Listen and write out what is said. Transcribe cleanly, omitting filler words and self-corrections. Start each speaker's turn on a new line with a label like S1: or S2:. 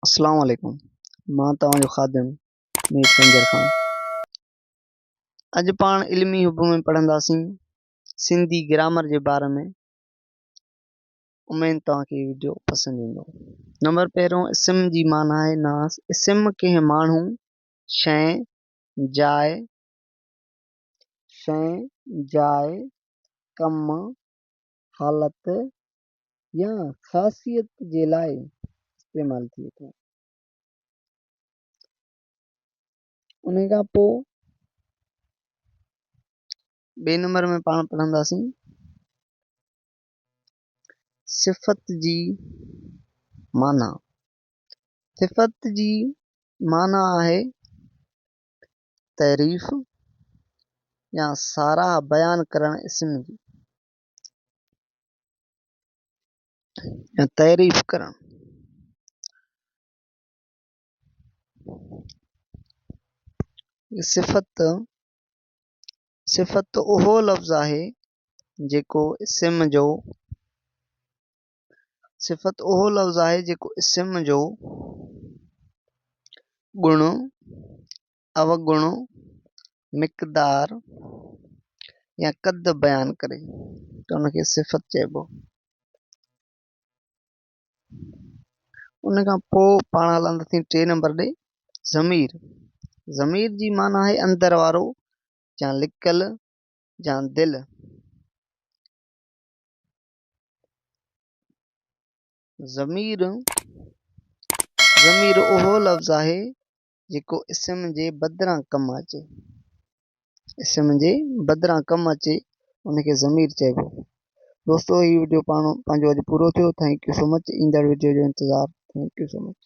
S1: अस्सलाम वालेकुम। मां तव्हांजो ख़ादिम मीर संजर ख़ान। अॼु पाण इल्मी हुब में पढ़ंदासीं सिंधी ग्रामर जे बारे में। उमेद तव्हांखे हीउ वीडियो पसंदि ईंदो। नंबर पहिरियों, इस्म जी माना आहे नास। इस्म कंहिं माण्हू, शइ, जाइ, कम, हालत या ख़ासियत जे लाइ इस्तेमालु थिए थो। उन खां पोइ ॿिए नंबर में पाण पढ़ंदासीं सिफ़त जी माना। सिफ़त जी माना आहे तारीफ़ या साराह बयान करण इस्म जी, या तारीफ़ करण। सिफ़त उहो लफ़्ज़ आहे जेको इस्म जो गुण, अवगुण, मिक़दार या कद बयान करे त उनखे सिफ़त चइबो। उन खां पोइ पाण हलंदासीं टे नंबर ॾे, ज़मीर। ज़मीर जी माना आहे अंदर वारो या लिकल या दिल। ज़मीर उहो लफ़्ज़ आहे जेको इस्म जे बदिरां कमु अचे, उनखे ज़मीर चइबो। दोस्तो, हीउ वीडियो पंहिंजो अॼु पूरो थियो। Thank you so much. ईंदड़ वीडियो जो इंतज़ारु। Thank you so much.